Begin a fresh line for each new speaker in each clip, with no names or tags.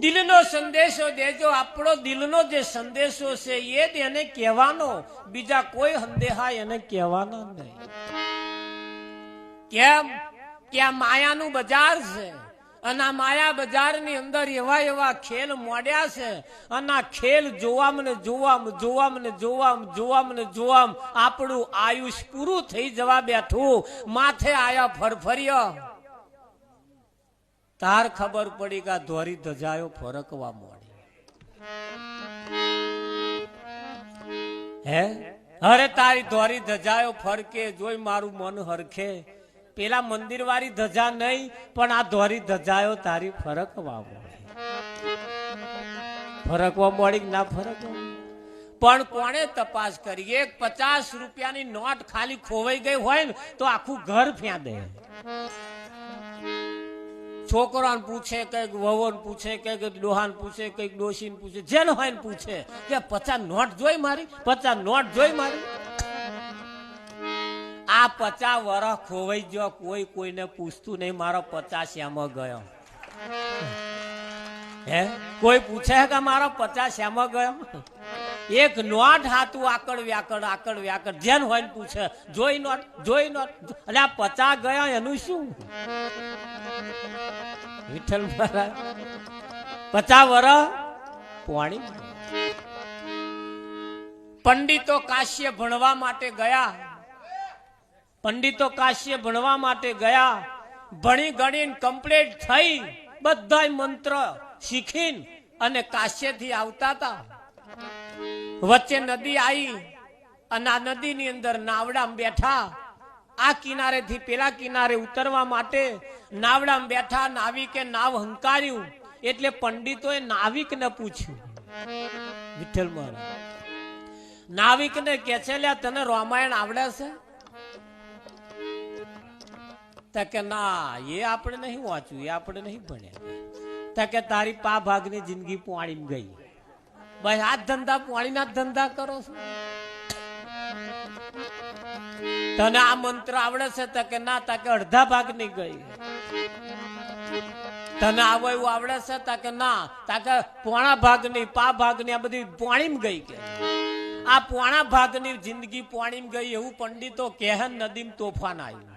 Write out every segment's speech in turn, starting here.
દિલનો સંદેશો દેજો. આપણો દિલનો જે સંદેશો છે એ જ એને કહેવાનો, બીજા કોઈ સંદેહા એને કહેવાના નહીં. કેમ કે આ માયાનું બજાર છે અને આ માયા બજારની અંદર એવા એવા ખેલ મોડ્યા છે અને આ ખેલ જોવામાં આપણું આયુષ પૂરું થઈ જવા બેઠું. માથે આયા ફરફર્યો તાર ખબર પડી કે ધોરી ધજાયો ફરકવા મોડી. હે અરે તારી ધોરી ધજાયો ફરકે જોઈ મારું મન હરખે. પેલા મંદિર વાળી ધજા નહીં પણ આ ધોરી ધજાયો તારી ફરકવા મોડી. ફરકવા મોડી ના ફરકવા પણ કોણે તપાસ કરી? એક 50 રૂપિયાની નોટ ખાલી ખોવાઈ ગઈ હોય ને તો આખું ઘર ફેંદે. છોકરાને પૂછે, કઈક વહુને પૂછે, કઈક ડોહાને પૂછે, કઈક ડોશીને પૂછે, જેને હોય ને પૂછે કે 50 નોટ જોઈ મારી, 50 નોટ જોઈ મારી. આ 50 વર્ષ ખોવાઈ ગયો, કોઈ કોઈને પૂછતું નહીં મારો 50 એમાં ગયો. હે કોઈ પૂછે કે મારો 50 એમાં ગયો? એક નોટ હાથું આકડ વ્યાકડ જેન હોય ને પૂછે જોઈ નોટ. એટલે આ 50 ગયા એનું શું? વિઠ્ઠલ મહારાજ 50 વર્ષ પોણી. પંડિતો કાશ્ય ભણવા માટે ગયા. ભણી ગણીને કમ્પ્લીટ થઈ બધાય મંત્ર શીખીને અને કાશ્યથી આવતા હતા. વચ્ચે નદી આવી અને આ નદીની અંદર નાવડામાં બેઠા. આ કિનારેથી પેલા કિનારે ઉતરવા માટે નાવડામાં બેઠા. નાવિકે નાવ હંકાર્યું એટલે પંડિતોએ નાવિકને પૂછ્યું. વિઠ્ઠલ મહારાજ નાવિકને કે છે લ્યા તને રામાયણ આવડે છે? કે ના એ આપણે નહીં વાંચ્યું, એ આપણે નહીં ભણ્યા. કે તારી પા ભાગની જિંદગી પાણી ગઈ. ભાઈ આ ધંધા પાણીના ધંધા કરો છો? તને આ મંત્ર આવડે છે? કે ના. કે અડધા ભાગની ગઈ. તને આવો એવું આવડે છે? કે ના. કે પોણા ભાગની, પા ભાગની આ બધી પાણીમાં ગઈ. કે આ પોણા ભાગની જિંદગી પાણીમાં ગઈ એવું પંડિતો કહેન નદીમ તોફાન આવ્યું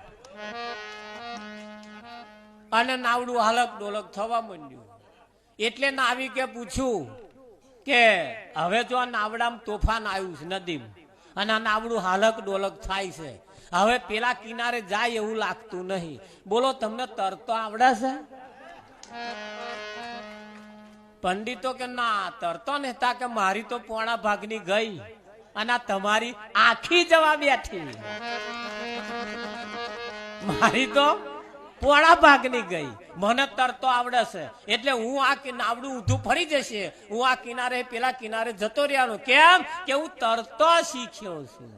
અને નાવડું હાલક ડોલક થવા માંડ્યું. એટલે નાવિકે પૂછ્યું કે હવે જો આ નાવડામાં તોફાન આવ્યું છે નદીમાં અને આ નાવડું હાલક ડોલક થાય છે, હવે પેલા કિનારે જાય એવું લાગતું નહીં. બોલો તમને તરતો આવડે છે? પંડિતો કે ના તરતો નતા. કે મારી તો પોણા ભાગની ગઈ અને તમારી આખી જવા બેઠી. મારી તો પોણા ભાગની ગઈ, મને તરતો આવડે છે એટલે હું આ નાવડું ઊંધું ફરી જશે, હું આ કિનારે પેલા કિનારે જતો રહ્યાનો. કેમ કે હું તરતો શીખ્યો છું.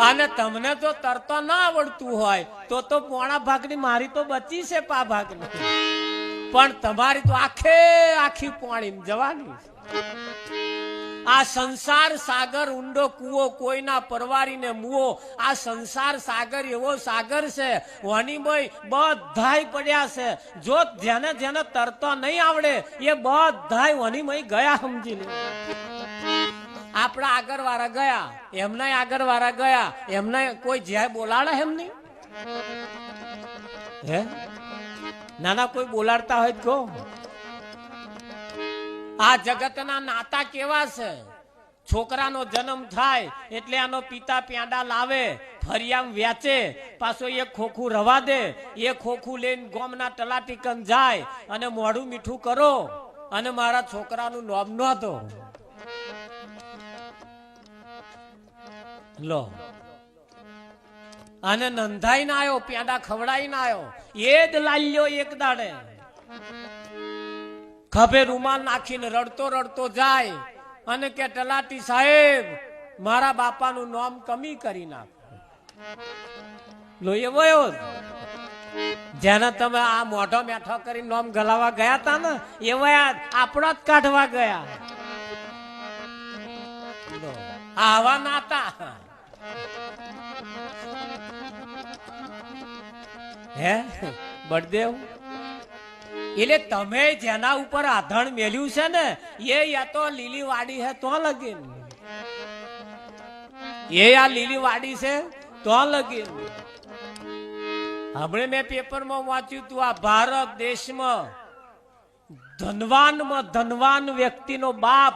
અને તમને જો તરતો ના આવડતું હોય તો પોણા ભાગની મારી તો બચી છે પા ભાગની, પણ તમારી તો આખી પાણી જવાની છે. આ સંસાર સાગર ઊંડો કૂવો, કોઈના પરવારીને મુવો. આ સંસાર સાગર એવો સાગર છે વાનીભાઈ બધાય પડ્યા છે. જો જેને જેને તરતો નહીં આવડે એ બધાય વાનીભાઈ ગયા. સમજી લે આપણા આગળ વાળા ગયા, એમના આગળ વાળા ગયા, એમને કોઈ જ્યાં બોલાડે એમ નહીં. હે નાના કોઈ બોલાડતા હોય તો આ જગતના નાતા કેવા છે? છોકરાનો જન્મ થાય એટલે આનો પિતા પેંડા લાવે, ફરિયામ વેચે, પાછો એક ખોખું રવા દે, એ ખોખું લઈને ગોમના તલાટીકન જાય અને મોઢું મીઠું કરો અને મારા છોકરાનું નામ નોંધો. લો અને નંધાઈ ના આવ્યો, પેંડા ખવડાઈ ના આવ્યો, એ જ લાલ્યો એક દાડે ખભે રૂમાલ નાખીને રડતો જાય અને કે તલાટી સાહેબ મારા બાપાનું નામ કમી કરી નાખો. લો એવો જેને તમે આ મોઢો મેઠો કરી નામ ગલાવા ગયા તા ને એવા આપણો જ કાઢવા ગયા. આવા નાતા હે બળદેવ એટલે તમે જેના ઉપર આધણ મેલ્યું છે ને એ યા તો લીલી વાડી છે તો લગીન, એ આ લીલી વાડી છે તો લગીન. હમણે મેં પેપરમાં વાંચ્યું તું, આ ભારત દેશમાં ધનવાનમાં ધનવાન વ્યક્તિનો બાપ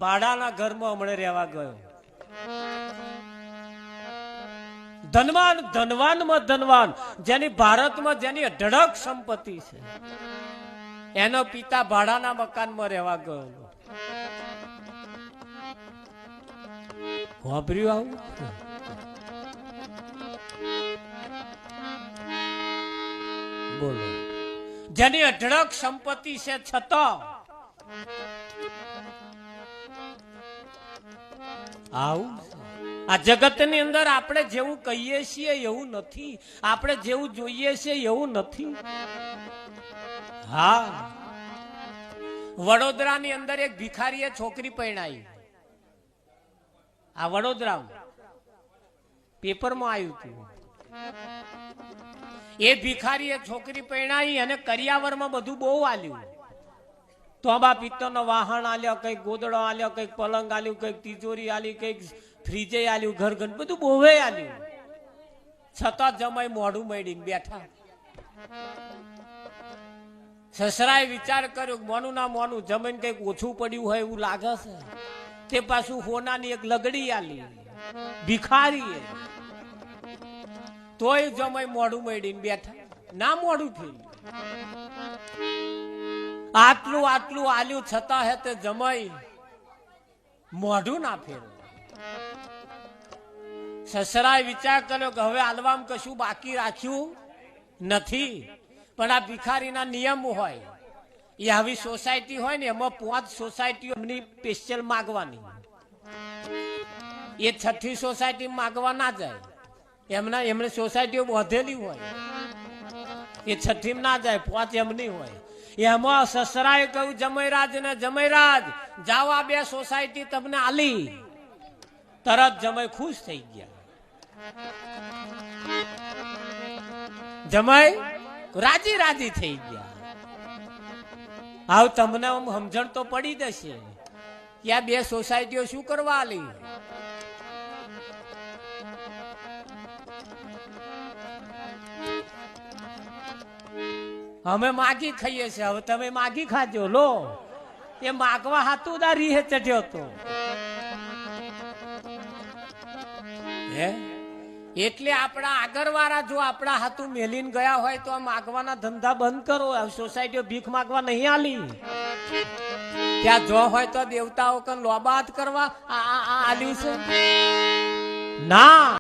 ભાડાના ઘરમાં હમણે રહેવા ગયો. ધનવાન ધનવાનમાં ધનવાન, જેની ભારતમાં જેની અઢળક સંપત્તિ છે, એનો પિતા ભાડાના મકાનમાં રહેવા ગયો. વાપર્યું આવું? બોલો. જેની અઢળક સંપત્તિ છે છતાં આવું. આ જગતની અંદર આપણે જેવું કહીએ છીએ એવું નથી, આપણે જેવું જોઈએ છીએ એવું નથી. હા, વડોદરાની અંદર એક ભિખારીએ છોકરી પરણાઈ. આ વડોદરા પેપરમાં આવ્યું હતું. એ ભિખારીએ છોકરી પરણાઈ અને કરિયાવરમાં બધું બહુ આલ્યું. તોબા પિત્તળનો વાહન આલ્યો, કઈક ગોદડો આલ્યો, કઈક પલંગ આલ્યું, કઈક તિજોરી આલી, કઈક ફ્રીજે આલ્યું, ઘર ઘર બધું બહુએ આલ્યું. છતાં જમાઈ મોઢું મેળીને બેઠા. સસરાએ વિચાર કર્યો, મોનું ના મોનું જમીન કઈક ઓછું પડ્યું હોય એવું લાગે છે. તે પાછું હોનાની એક લગડી આલી ભિખારીએ, તોય જમાઈ મોઢું મેળીને બેઠા, ના મોઢું થયું. આટલું આટલું આલ્યું છતાં હે તે જમાઈ મોઢું ના ફેરવું. સસરાએ વિચાર કર્યો કે હવે આલવામાં કશું બાકી રાખ્યું નથી. પણ આ ભિખારીના નિયમ હોય, એ આવી સોસાયટી હોય ને એમાં 5 સોસાયટીઓ એમની સ્પેશિયલ માગવાની. એ 6ઠી સોસાયટી માગવા ના જાય, એમને સોસાયટીઓ બાંધેલી હોય, એ 6ઠી ના જાય, 5 એમની હોય. એમાં સસરાએ કહ્યું જમૈરાજ ને, જમૈરાજ જાઓ આ 2 સોસાયટી તમને આલી. તરત જમાઈ ખુશ થઈ ગયા. જમાઈ રાજી રાજી થઈ ગયા. આવ તમને સમજણ તો પડી જશે કે આ 2 સોસાયટીઓ શું કરવા આલી. અમે માગી ખાઈએ છીએ, હવે તમે માગી ખાજો. લો, એ માગવા હાથું દા રીહે ચઢ્યો હતો. એટલે આપણા આગળ વાળા જો આપણા હાથું મેલીને ગયા હોય તો આ માગવાના ધંધા બંધ કરો. સોસાયટીઓ ભીખ માગવા નહીં આલી. ત્યાં જો હોય તો દેવતાઓ કન લોબાત કરવા આલ્યું છે ના.